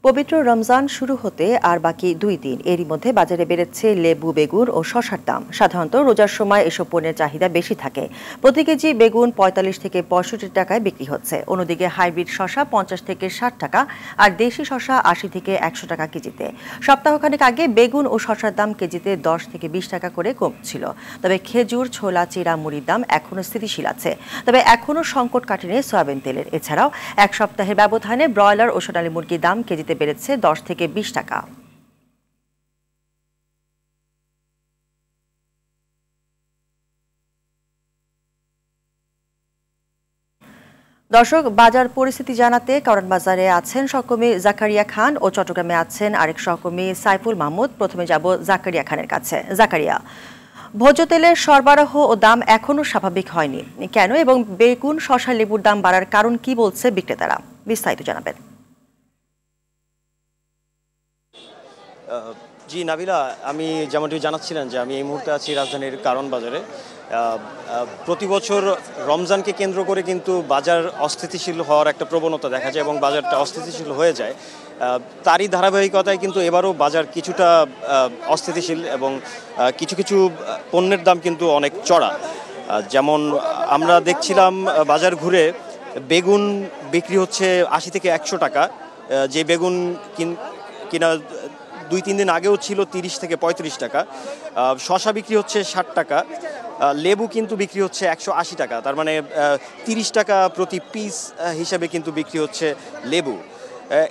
পবিত্র রমজান শুরু হতে আর বাকি 2 দিন। এরই মধ্যে বাজারে বেড়েছে লেবু, বেগুন ও শসার দাম। সাধারণত রোজার সময় এসব পণ্যের চাহিদা বেশি থাকে। প্রতি কেজি বেগুন 45 থেকে 65 টাকায় বিক্রি হচ্ছে। অন্যদিকে হাইব্রিড শসা 50 থেকে 60 টাকা আর দেশি শসা 80 থেকে 100 টাকা কেজিতে। সপ্তাহখানেক আগে বেগুন ও শসার দাম কেজিতে 10 থেকে 20 টাকা করে কমছিল। তবে খেজুর, ছোলা, চিড়া, মুড়ির দাম এখনো স্থিতিশীল আছে। তবে এখনো সংকট কাটেনি সয়াবিন তেলের। এছাড়াও এক সপ্তাহের ব্যবধানে ব্রয়লার ও সোনালী মুরগির দাম কেজিতে বেড়েছে 10 থেকে 20 টাকা। দর্শক, বাজার পরিস্থিতি জানাতে কারণ বাজারে আছেন সহকর্মী জাকারিয়া খান ও চট্টগ্রামে আছেন আরেক সহকর্মী সাইফুল মাহমুদ। প্রথমে যাব জাকারিয়া খানের কাছে। জাকারিয়া, ভোজ্য তেলের সরবরাহ ও দাম এখনো স্বাভাবিক হয়নি কেন, এবং বেগুন, শসা, লেবুর দাম বাড়ার কারণ কি বলছে বিক্রেতারা? বিস্তারিত জানাবেন। জি নাবিলা, আমি যেমনটি জানাচ্ছিলেন যে আমি এই মুহূর্তে আছি রাজধানীর কারণ বাজারে। প্রতি বছর রমজানকে কেন্দ্র করে কিন্তু বাজার অস্থিতিশীল হওয়ার একটা প্রবণতা দেখা যায় এবং বাজারটা অস্থিতিশীল হয়ে যায়। তারই ধারাবাহিকতায় কিন্তু এবারও বাজার কিছুটা অস্থিতিশীল এবং কিছু কিছু পণ্যের দাম কিন্তু অনেক চড়া। যেমন আমরা দেখছিলাম বাজার ঘুরে বেগুন বিক্রি হচ্ছে 80 থেকে 100 টাকা, যে বেগুন কিনা 2-3 দিন আগেও ছিল 30 থেকে 35 টাকা। শসা বিক্রি হচ্ছে 60 টাকা, লেবু কিন্তু বিক্রি হচ্ছে 180 টাকা। তার মানে 30 টাকা প্রতি পিস হিসাবে কিন্তু বিক্রি হচ্ছে লেবু।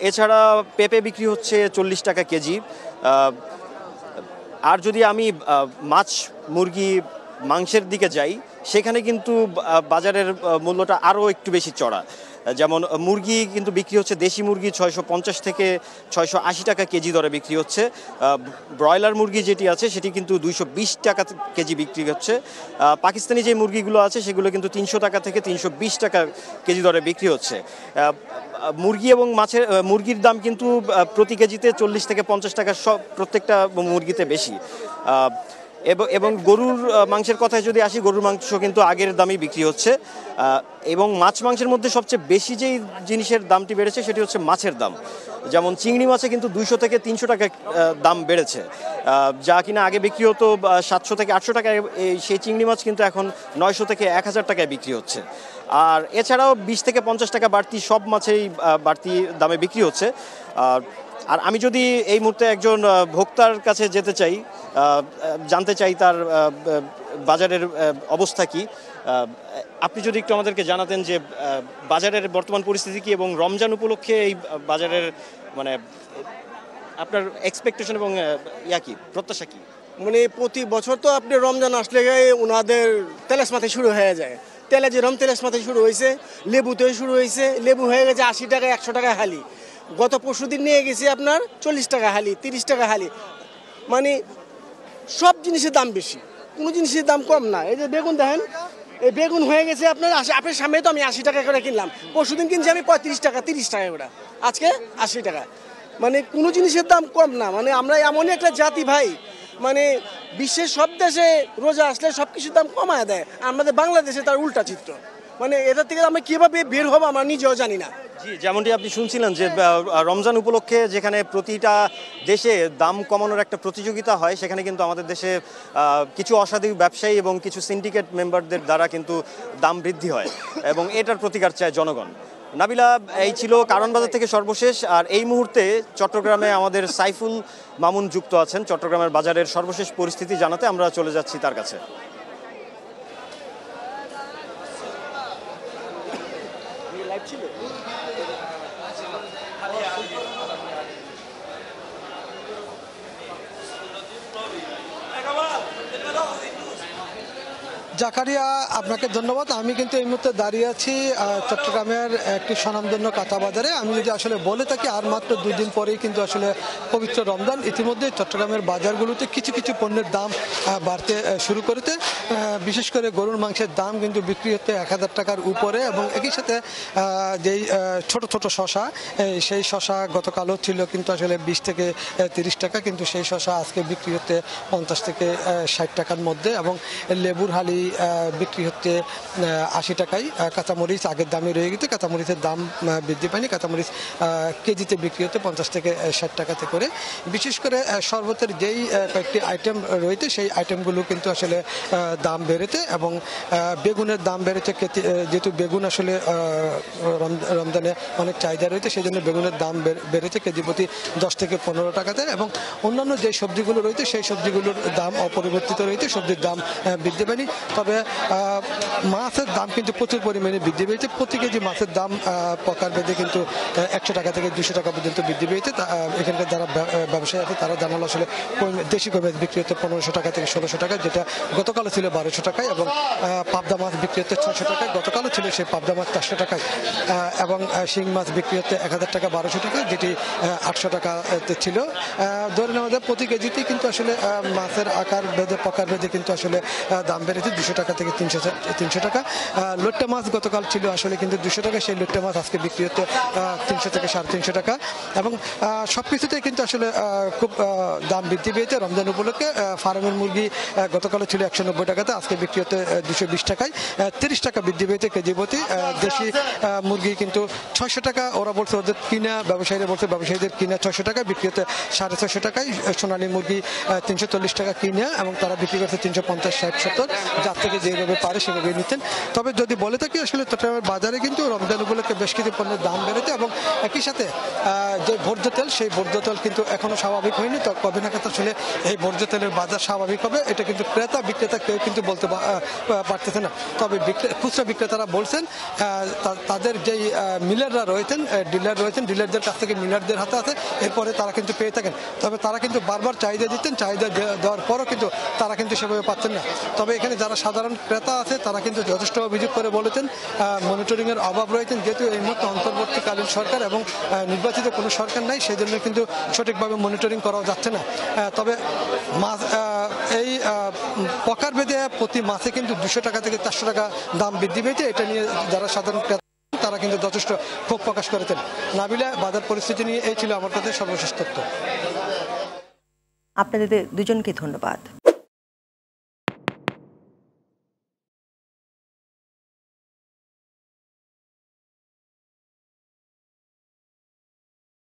এছাড়া পেঁপে বিক্রি হচ্ছে 40 টাকা কেজি। আর যদি আমি মাছ, মুরগি, মাংসের দিকে যাই, সেখানে কিন্তু বাজারের মূল্যটা আরও একটু বেশি চড়া। যেমন মুরগি কিন্তু বিক্রি হচ্ছে, দেশি মুরগি 650 থেকে 680 টাকা কেজি দরে বিক্রি হচ্ছে। ব্রয়লার মুরগি যেটি আছে সেটি কিন্তু 220 টাকা কেজি বিক্রি হচ্ছে। পাকিস্তানি যে মুরগিগুলো আছে সেগুলো কিন্তু 300 টাকা থেকে 320 টাকা কেজি দরে বিক্রি হচ্ছে। মুরগি এবং মুরগির দাম কিন্তু প্রতি কেজিতে 40 থেকে 50 টাকা প্রত্যেকটা মুরগিতে বেশি। এবং গরুর মাংসের কথায় যদি আসি, গরুর মাংস কিন্তু আগের দামই বিক্রি হচ্ছে। এবং মাছ মাংসের মধ্যে সবচেয়ে বেশি যেই জিনিসের দামটি বেড়েছে সেটি হচ্ছে মাছের দাম। যেমন চিংড়ি মাছে কিন্তু 200 থেকে 300 টাকা দাম বেড়েছে, যা কিনা আগে বিক্রি হতো 700 থেকে 800 টাকায়। সেই চিংড়ি মাছ কিন্তু এখন 900 থেকে 1000 টাকায় বিক্রি হচ্ছে। আর এছাড়াও 20 থেকে 50 টাকা বাড়তি সব মাছেই বাড়তি দামে বিক্রি হচ্ছে। আর আমি যদি এই মুহূর্তে একজন ভোক্তার কাছে যেতে চাই, জানতে চাই তার বাজারের অবস্থা কি, আপনি যদি একটু আমাদেরকে জানাতেন যে বাজারের বর্তমান পরিস্থিতি কি এবং রমজান উপলক্ষে এই বাজারের মানে আপনার এক্সপেকটেশন এবং কি প্রত্যাশা কি? মানে প্রতি বছর তো আপনি রমজান আসলে ওনাদের তেলেসমাতে শুরু হয়ে যায়। তেলে যেরকম তেলেসমাতে শুরু হয়েছে, লেবুতেও শুরু হয়েছে। লেবু হয়ে গেছে 80 টাকা, 100 টাকা হালি। গত পরশুদিন নিয়ে গেছি আপনার 40 টাকা হালি, 30 টাকা হালি। মানে সব জিনিসের দাম বেশি, কোনো জিনিসের দাম কম না। এই যে বেগুন দেখেন, এই বেগুন হয়ে গেছে আপনার আপনার সামনে তো আমি 80 টাকা করে কিনলাম। পরশুদিন কিনছি আমি 35 টাকা, 30 টাকা করে, আজকে 80 টাকা। মানে কোনো জিনিসের দাম কম না। মানে আমরা এমনই একটা জাতি ভাই, মানে বিশ্বের সব দেশে রোজা আসলে সব কিছুর দাম কমায় দেয়, আমাদের বাংলাদেশে তার উল্টা চিত্র। মানে এটা থেকে আমরা কীভাবে বের হবো আমরা নিজেও জানি না। জি, যেমনটি আপনি শুনছিলেন যে রমজান উপলক্ষে যেখানে প্রতিটা দেশে দাম কমানোর একটা প্রতিযোগিতা হয়, সেখানে কিন্তু আমাদের দেশে কিছু অসাধু ব্যবসায়ী এবং কিছু সিন্ডিকেট মেম্বারদের দ্বারা কিন্তু দাম বৃদ্ধি হয় এবং এটার প্রতিকার চায় জনগণ। নাবিলা, এই ছিল কারণ বাজার থেকে সর্বশেষ। আর এই মুহূর্তে চট্টগ্রামে আমাদের সাইফুল মামুন যুক্ত আছেন চট্টগ্রামের বাজারের সর্বশেষ পরিস্থিতি জানাতে। আমরা চলে যাচ্ছি তার কাছে। জাকারিয়া, আপনাকে ধন্যবাদ। আমি কিন্তু এই মুহূর্তে দাঁড়িয়ে আছি চট্টগ্রামের একটি স্বনামধন্য কাঁচা বাজারে। আমি যদি আসলে বলে থাকি, আর মাত্র 2 দিন পরেই কিন্তু আসলে পবিত্র রমজান। ইতিমধ্যে চট্টগ্রামের বাজারগুলোতে কিছু কিছু পণ্যের দাম বাড়তে শুরু করেছে। বিশেষ করে গরুর মাংসের দাম কিন্তু বিক্রি হতে 1000 টাকার উপরে, এবং একই সাথে যেই ছোট ছোট শসা, সেই শসা গতকালও ছিল কিন্তু আসলে 20 থেকে 30 টাকা, কিন্তু সেই শসা আজকে বিক্রি হতে 50 থেকে 60 টাকার মধ্যে। এবং লেবুর হালি বিক্রি হচ্ছে 80 টাকায়। কাঁচামরিচ আগের দামে রয়ে গেছে, কাঁচামরিচের দাম বৃদ্ধি পায়নি। কাঁচামরিচ কেজিতে বিক্রি হচ্ছে 50 থেকে 60 টাকাতে করে। বিশেষ করে শরবতের যেই কয়েকটি আইটেম রয়েছে সেই আইটেমগুলো কিন্তু আসলে দাম বেড়েছে এবং বেগুনের দাম বেড়েছে। যেহেতু বেগুন আসলে রমজানে অনেক চাহিদা রয়েছে, সেই জন্য বেগুনের দাম বেড়েছে কেজি প্রতি 10 থেকে 15 টাকাতে। এবং অন্যান্য যে সবজিগুলো রয়েছে সেই সবজিগুলোর দাম অপরিবর্তিত রয়েছে, সবজির দাম বৃদ্ধি পায়নি। তবে মাছের দাম কিন্তু প্রচুর পরিমাণে বৃদ্ধি পেয়েছে। প্রতি কেজি মাছের দাম প্রকার ভেদে কিন্তু 100 টাকা থেকে 200 টাকা পর্যন্ত বৃদ্ধি পেয়েছে। এখানকার যারা ব্যবসায়ী আছে তারা জানালো আসলে দেশি কই মাছ বিক্রি হচ্ছে 1500 টাকা থেকে 1600 টাকা, যেটা গতকালও ছিল 1200 টাকায়। এবং পাবদা মাছ বিক্রি হচ্ছে 600 টাকায়, গতকালও ছিল সেই পাবদা মাছ 400 টাকায়। এবং শিং মাছ বিক্রি হচ্ছে 1000 টাকা 1200 টাকা, যেটি 800 টাকাতে ছিল। ধরে নেওয়া যায় প্রতি কেজিতেই কিন্তু আসলে মাছের আকার ভেদে প্রকার ভেদে কিন্তু আসলে দাম বেড়েছে 200 টাকা থেকে 300 টাকা। লইট্টা মাছ গতকাল ছিল আসলে কিন্তু 200 টাকা, সেই লইট্টা মাছ আজকে বিক্রি হচ্ছে 300 থেকে 350 টাকা। এবং সবকিছুতেই কিন্তু আসলে খুব দাম বৃদ্ধি পেয়েছে রমজান উপলক্ষে। ফার্মের মুরগি গতকাল ছিল 190 টাকাতে, আজকে বিক্রি হতে 220 টাকায়, 30 টাকা বৃদ্ধি পেয়েছে কেজি প্রতি। দেশি মুরগি কিন্তু 600 টাকা, ওরা বলছে ওদের কিনা, ব্যবসায়ীরা বলছে ব্যবসায়ীদের কিনা 600 টাকা, বিক্রি হতে 650 টাকায়। সোনালী মুরগি 340 টাকা কিনা এবং তারা বিক্রি করছে 350, 60, 70, যার থেকে যেভাবে পারে সেভাবে নিচ্ছেন। তবে যদি বলে থাকি আসলে চট্টগ্রামের বাজারে কিন্তু রমজান উপলক্ষে বেশ কিছু পণ্যের দাম বেড়েছে এবং একই সাথে যে ভোজ্য তেল, সেই ভোজ্য তেল কিন্তু এখনো স্বাভাবিক হয়নি। তো কবে নাগাদ আসলে এই ভোজ্য তেলের বাজার স্বাভাবিক হবে এটা কিন্তু ক্রেতা বিক্রেতা কেউ কিন্তু বলতে পারতেছে না। তবে খুচরা বিক্রেতারা বলছেন তাদের যেই মিলাররা রয়েছেন, ডিলার রয়েছেন, ডিলারদের কাছ থেকে মিলারদের হাতে আছে, এরপরে তারা কিন্তু পেয়ে থাকেন। তবে তারা কিন্তু বারবার চাহিদা দিচ্ছেন, চাহিদা দেওয়ার পরও কিন্তু তারা কিন্তু সেভাবে পাচ্ছেন না। তবে এখানে যারা সাধারণ ক্রেতা আছে তারা কিন্তু যথেষ্ট অভিযোগ করে বলেছেন মনিটরিংয়ের অভাব রয়েছেন। যেহেতু এই মুহূর্তে অন্তর্বর্তীকালীন সরকার এবং নির্বাচিত কোনো সরকার নাই, সেই জন্য কিন্তু সঠিকভাবে মনিটরিং করা যাচ্ছে না। তবে মাছ এই প্রকার ভেদে প্রতি মাসে কিন্তু 200 টাকা থেকে 400 টাকা দাম বৃদ্ধি পেয়েছে। এটা নিয়ে যারা সাধারণ ক্রেতা তারা কিন্তু যথেষ্ট ক্ষোভ প্রকাশ করেছেন। নাবিলা, বাজার পরিস্থিতি নিয়ে এই ছিল আমার কাছে সর্বশেষ তথ্য। আপনাদের দুজনকে ধন্যবাদ।